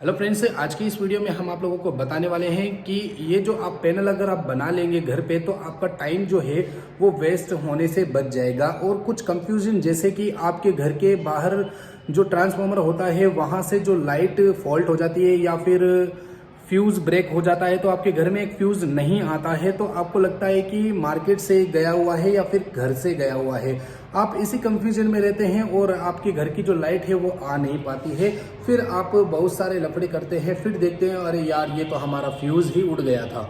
Hello friends, आज की इस वीडियो में हम आप लोगों को बताने वाले हैं कि ये जो आप पैनल अगर आप बना लेंगे घर पे तो आपका टाइम जो है वो वेस्ट होने से बच जाएगा। और कुछ कंफ्यूजन जैसे कि आपके घर के बाहर जो ट्रांसफार्मर होता है वहां से जो लाइट फॉल्ट हो जाती है या फिर फ्यूज ब्रेक हो जाता है तो आपके घर में एक फ्यूज नहीं आता है, तो आपको लगता है कि मार्केट से गया हुआ है या फिर घर से गया हुआ है। आप इसी कंफ्यूजन में रहते हैं और आपके घर की जो लाइट है वो आ नहीं पाती है। फिर आप बहुत सारे लफड़े करते हैं, फिर देखते हैं अरे यार ये तो हमारा फ्यूज ही उड़ गया था।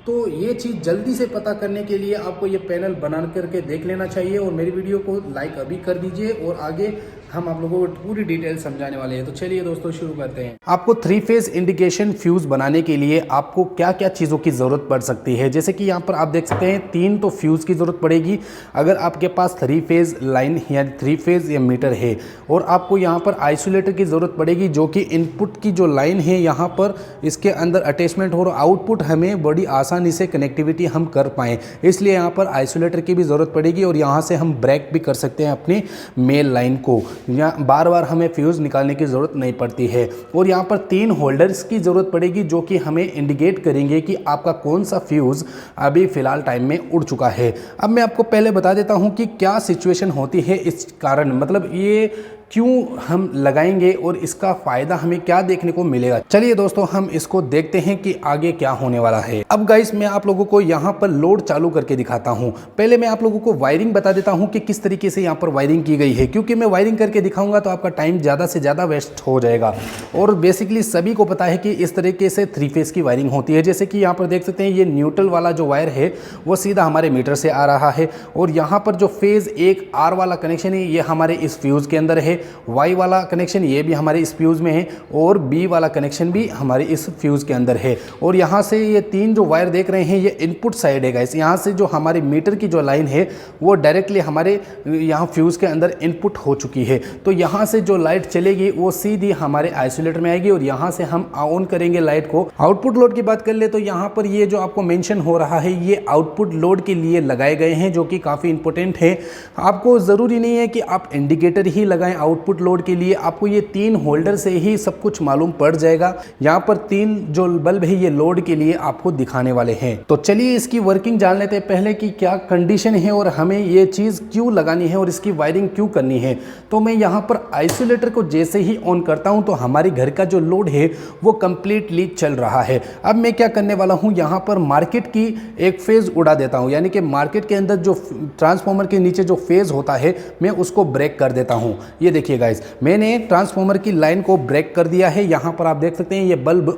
तो ये चीज़ जल्दी से पता करने के लिए आपको ये पैनल बना करके देख लेना चाहिए और मेरी वीडियो को लाइक अभी कर दीजिए और आगे हम आप लोगों को पूरी डिटेल समझाने वाले हैं। तो चलिए दोस्तों शुरू करते हैं। आपको 3 फेज इंडिकेशन फ्यूज बनाने के लिए आपको क्या क्या चीज़ों की ज़रूरत पड़ सकती है, जैसे कि यहाँ पर आप देख सकते हैं 3 तो फ्यूज़ की ज़रूरत पड़ेगी अगर आपके पास 3 फेज लाइन या 3 फेज या मीटर है। और आपको यहाँ पर आइसोलेटर की ज़रूरत पड़ेगी जो कि इनपुट की जो लाइन है यहाँ पर इसके अंदर अटैचमेंट हो और आउटपुट हमें बड़ी आसानी से कनेक्टिविटी हम कर पाएँ, इसलिए यहाँ पर आइसोलेटर की भी ज़रूरत पड़ेगी। और यहाँ से हम ब्रेक भी कर सकते हैं अपनी मेल लाइन को, यहाँ बार बार हमें फ्यूज़ निकालने की ज़रूरत नहीं पड़ती है। और यहाँ पर 3 होल्डर्स की ज़रूरत पड़ेगी जो कि हमें इंडिकेट करेंगे कि आपका कौन सा फ्यूज़ अभी फ़िलहाल टाइम में उड़ चुका है। अब मैं आपको पहले बता देता हूँ कि क्या सिचुएशन होती है इस कारण, मतलब ये क्यों हम लगाएंगे और इसका फ़ायदा हमें क्या देखने को मिलेगा। चलिए दोस्तों हम इसको देखते हैं कि आगे क्या होने वाला है। अब गाइस मैं आप लोगों को यहाँ पर लोड चालू करके दिखाता हूँ। पहले मैं आप लोगों को वायरिंग बता देता हूँ कि किस तरीके से यहाँ पर वायरिंग की गई है, क्योंकि मैं वायरिंग करके दिखाऊंगा तो आपका टाइम ज़्यादा से ज़्यादा वेस्ट हो जाएगा। और बेसिकली सभी को पता है कि इस तरीके से 3 फेज की वायरिंग होती है। जैसे कि यहाँ पर देख सकते हैं ये न्यूट्रल वाला जो वायर है वो सीधा हमारे मीटर से आ रहा है और यहाँ पर जो फेज़ एक आर वाला कनेक्शन है ये हमारे इस फ्यूज़ के अंदर है, वाई वाला कनेक्शन ये भी हमारे इस फ्यूज़ में है और बी वाला कनेक्शन भी हमारे इस फ्यूज़ के अंदर है। और यहाँ से ये 3 जो वायर देख रहे हैं ये इनपुट साइड है गाइस। यहाँ से जो हमारे मीटर की जो लाइन है वो डायरेक्टली हमारे यहाँ फ्यूज़ के अंदर इनपुट हो चुकी है। तो यहाँ से जो लाइट चलेगी वो सीधी हमारे आइसोलेटर में आएगी और यहाँ से हम ऑन करेंगे लाइट को। आउटपुट लोड की बात कर ले तो यहाँ पर ये जो आपको मेंशन हो रहा है ये आउटपुट लोड के लिए लगाए गए हैं जो कि काफ़ी इंपॉर्टेंट है। आपको ज़रूरी नहीं है कि आप इंडिकेटर ही लगाएं आउटपुट लोड के लिए, आपको ये 3 होल्डर से ही सब कुछ मालूम पड़ जाएगा। यहाँ पर 3 जो बल्ब है ये लोड के लिए आपको दिखाने वाले हैं। तो चलिए इसकी वर्किंग जान लेते हैं पहले कि क्या कंडीशन है और हमें ये चीज़ क्यों लगानी है और इसकी वायरिंग क्यों करनी है। तो मैं यहाँ पर आइसोलेटर को जैसे ही ऑन करता हूँ तो हमारे घर का जो लोड है वो कंप्लीटली चल रहा है। अब मैं क्या करने वाला हूँ, यहाँ पर मार्केट की एक फेज़ उड़ा देता हूँ, यानी कि मार्केट के अंदर जो ट्रांसफार्मर के नीचे जो फेज़ होता है मैं उसको ब्रेक कर देता हूँ। ये देखिए गाइस मैंने ट्रांसफार्मर की लाइन को ब्रेक कर दिया है। यहाँ पर आप देख सकते हैं ये बल्ब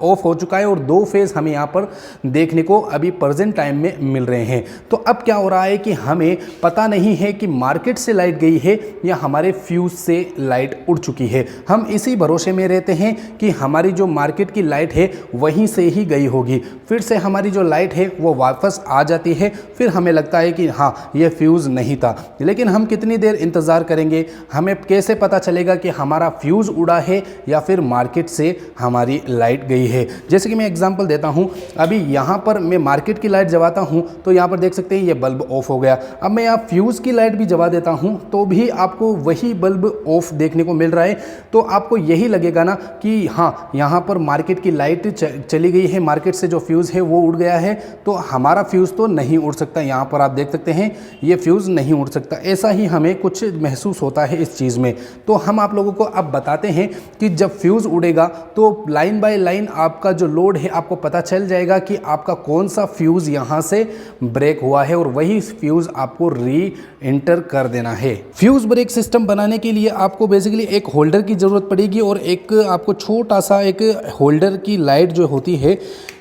ऑफ हो चुका है और 2 फेज हमें यहाँ पर देखने को अभी प्रेजेंट टाइम में मिल रहे हैं। तो अब क्या हो रहा है कि हमें पता नहीं है कि मार्केट से लाइट गई है या हमारे फ्यूज से लाइट उड़ चुकी है। हम इसी भरोसे में रहते हैं कि हमारी जो मार्केट की लाइट है वहीं से ही गई होगी, फिर से हमारी जो लाइट है वो वापस आ जाती है, फिर हमें लगता है कि हाँ ये फ्यूज़ नहीं था। लेकिन हम कितनी देर इंतज़ार करेंगे, हमें कैसे पता चलेगा कि हमारा फ्यूज़ उड़ा है या फिर मार्केट से हमारी लाइट गई है। जैसे कि मैं एग्जांपल देता हूं, अभी यहाँ पर मैं मार्केट की लाइट जलाता हूं तो यहाँ पर देख सकते हैं ये बल्ब ऑफ हो गया। अब मैं यहाँ फ्यूज़ की लाइट भी जला देता हूं तो भी आपको वही बल्ब ऑफ देखने को मिल रहा है। तो आपको यही लगेगा ना कि हाँ यहाँ पर मार्केट की लाइट चली गई है, मार्केट से जो फ्यूज़ है वो उड़ गया है, तो हमारा फ्यूज़ तो नहीं उड़ सकता। यहाँ पर आप देख सकते हैं ये फ्यूज़ नहीं उड़ सकता। ऐसा ही हमें कुछ महसूस होता है इस चीज़ में। तो हम आप लोगों को अब बताते हैं कि जब फ्यूज़ उड़ेगा तो लाइन बाय लाइन आपका जो लोड है आपको पता चल जाएगा कि आपका कौन सा फ्यूज़ यहाँ से ब्रेक हुआ है और वही फ्यूज़ आपको री एंटर कर देना है। फ्यूज़ ब्रेक सिस्टम बनाने के लिए आपको बेसिकली एक होल्डर की ज़रूरत पड़ेगी और एक आपको छोटा सा एक होल्डर की लाइट जो होती है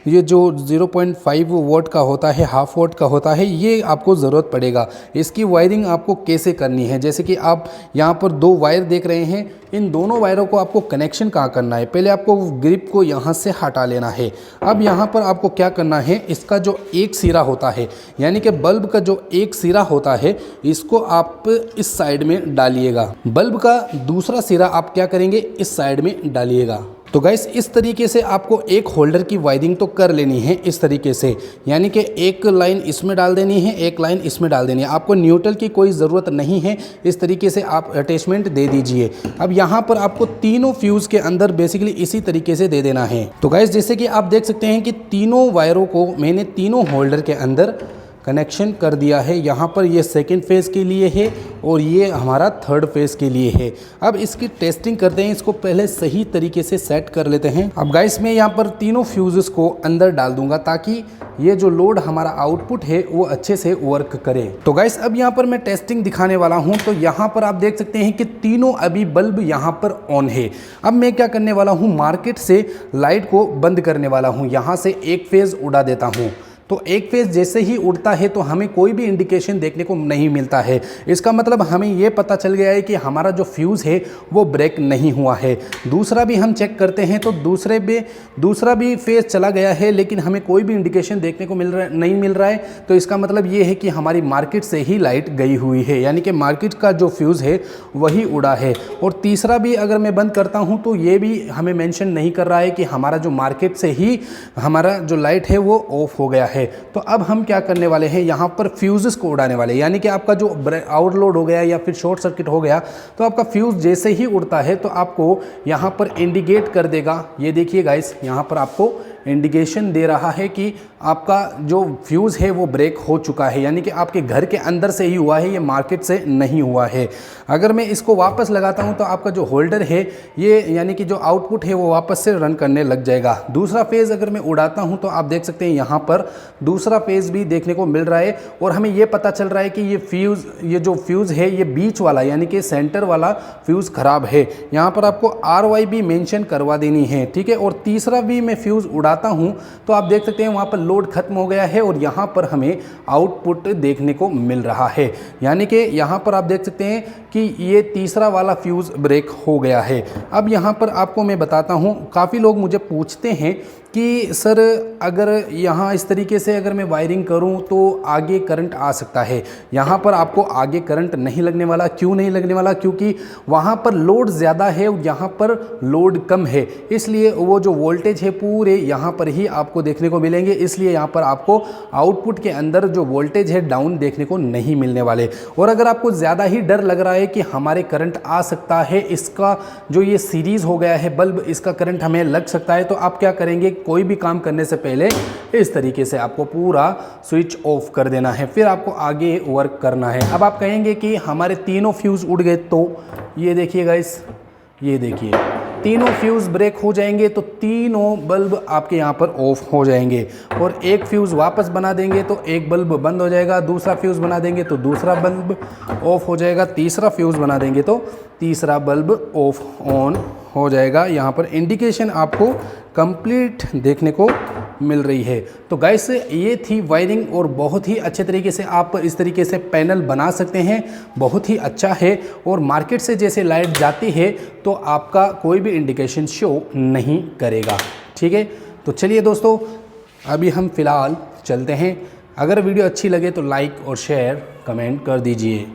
ये जो 0.5 वोल्ट का होता है, हाफ वोल्ट का होता है, ये आपको ज़रूरत पड़ेगा। इसकी वायरिंग आपको कैसे करनी है, जैसे कि आप यहाँ पर 2 वायर देख रहे हैं, इन दोनों वायरों को आपको कनेक्शन कहाँ करना है, पहले आपको ग्रिप को यहाँ से हटा लेना है। अब यहाँ पर आपको क्या करना है, इसका जो एक सिरा होता है यानी कि बल्ब का जो एक सिरा होता है इसको आप इस साइड में डालिएगा, बल्ब का दूसरा सिरा आप क्या करेंगे इस साइड में डालिएगा। तो गाइस इस तरीके से आपको एक होल्डर की वायरिंग तो कर लेनी है इस तरीके से, यानी कि एक लाइन इसमें डाल देनी है, एक लाइन इसमें डाल देनी है। आपको न्यूट्रल की कोई ज़रूरत नहीं है, इस तरीके से आप अटैचमेंट दे दीजिए। अब यहाँ पर आपको तीनों फ्यूज़ के अंदर बेसिकली इसी तरीके से दे देना है। तो गाइस जैसे कि आप देख सकते हैं कि तीनों वायरों को मैंने तीनों होल्डर के अंदर कनेक्शन कर दिया है। यहाँ पर ये सेकंड फेज़ के लिए है और ये हमारा थर्ड फेज़ के लिए है। अब इसकी टेस्टिंग करते हैं, इसको पहले सही तरीके से सेट कर लेते हैं। अब गाइस मैं यहाँ पर तीनों फ्यूज़ेस को अंदर डाल दूंगा ताकि ये जो लोड हमारा आउटपुट है वो अच्छे से वर्क करे। तो गाइस अब यहाँ पर मैं टेस्टिंग दिखाने वाला हूँ। तो यहाँ पर आप देख सकते हैं कि तीनों अभी बल्ब यहाँ पर ऑन है। अब मैं क्या करने वाला हूँ, मार्केट से लाइट को बंद करने वाला हूँ। यहाँ से एक फेज़ उड़ा देता हूँ। तो एक फेज़ जैसे ही उड़ता है तो हमें कोई भी इंडिकेशन देखने को नहीं मिलता है। इसका मतलब हमें ये पता चल गया है कि हमारा जो फ्यूज़ है वो ब्रेक नहीं हुआ है। दूसरा भी हम चेक करते हैं तो दूसरा भी फेज़ चला गया है, लेकिन हमें कोई भी इंडिकेशन देखने को नहीं मिल रहा है। तो इसका मतलब ये है कि हमारी मार्केट से ही लाइट गई हुई है, यानी कि मार्केट का जो फ्यूज़ है वही उड़ा है। और तीसरा भी अगर मैं बंद करता हूँ तो ये भी हमें मेंशन नहीं कर रहा है कि हमारा जो मार्केट से ही हमारा जो लाइट है वो ऑफ हो गया है। तो अब हम क्या करने वाले हैं, यहाँ पर फ्यूजेस को उड़ाने वाले हैं। यानी कि आपका जो आउटलोड हो गया या फिर शॉर्ट सर्किट हो गया तो आपका फ्यूज जैसे ही उड़ता है तो आपको यहाँ पर इंडिकेट कर देगा। ये देखिए गाइस, यहाँ पर आपको इंडिकेशन दे रहा है कि आपका जो फ्यूज़ है वो ब्रेक हो चुका है, यानी कि आपके घर के अंदर से ही हुआ है, ये मार्केट से नहीं हुआ है। अगर मैं इसको वापस लगाता हूं तो आपका जो होल्डर है ये यानी कि जो आउटपुट है वो वापस से रन करने लग जाएगा। दूसरा फेज़ अगर मैं उड़ाता हूं तो आप देख सकते हैं यहाँ पर दूसरा फेज़ भी देखने को मिल रहा है और हमें ये पता चल रहा है कि ये जो फ्यूज़ है ये बीच वाला यानी कि सेंटर वाला फ्यूज़ ख़राब है। यहाँ पर आपको RY भी मेंशन करवा देनी है, ठीक है। और तीसरा भी मैं फ्यूज़ उड़ाता हूँ तो आप देख सकते हैं वहाँ पर लोड खत्म हो गया है और यहाँ पर हमें आउटपुट देखने को मिल रहा है, यानी कि यहाँ पर आप देख सकते हैं कि ये तीसरा वाला फ्यूज़ ब्रेक हो गया है। अब यहाँ पर आपको मैं बताता हूँ, काफ़ी लोग मुझे पूछते हैं कि सर अगर यहाँ इस तरीके से अगर मैं वायरिंग करूँ तो आगे करंट आ सकता है। यहाँ पर आपको आगे करंट नहीं लगने वाला। क्यों नहीं लगने वाला? क्योंकि वहाँ पर लोड ज़्यादा है और यहाँ पर लोड कम है, इसलिए वो जो वोल्टेज है पूरे यहाँ पर ही आपको देखने को मिलेंगे। इसलिए यहाँ पर आपको आउटपुट के अंदर जो वोल्टेज है डाउन देखने को नहीं मिलने वाले। और अगर आपको ज़्यादा ही डर लग रहा है कि हमारे करंट आ सकता है, इसका जो ये सीरीज़ हो गया है बल्ब, इसका करंट हमें लग सकता है, तो आप क्या करेंगे, कोई भी काम करने से पहले इस तरीके से आपको पूरा स्विच ऑफ कर देना है, फिर आपको आगे वर्क करना है। अब आप कहेंगे कि हमारे तीनों फ्यूज़ उड़ गए, तो ये देखिए गाइस, ये देखिए तीनों फ्यूज़ ब्रेक हो जाएंगे तो तीनों बल्ब आपके यहाँ पर ऑफ हो जाएंगे। और एक फ्यूज़ वापस बना देंगे तो एक बल्ब बंद हो जाएगा, दूसरा फ्यूज़ बना देंगे तो दूसरा बल्ब ऑफ हो जाएगा, तीसरा फ्यूज़ बना देंगे तो तीसरा बल्ब ऑफ ऑन हो जाएगा। यहाँ पर इंडिकेशन आपको कंप्लीट देखने को मिल रही है। तो गाइस ये थी वायरिंग और बहुत ही अच्छे तरीके से आप इस तरीके से पैनल बना सकते हैं, बहुत ही अच्छा है। और मार्केट से जैसे लाइट जाती है तो आपका कोई भी इंडिकेशन शो नहीं करेगा, ठीक है। तो चलिए दोस्तों, अभी हम फ़िलहाल चलते हैं। अगर वीडियो अच्छी लगे तो लाइक और शेयर कमेंट कर दीजिए।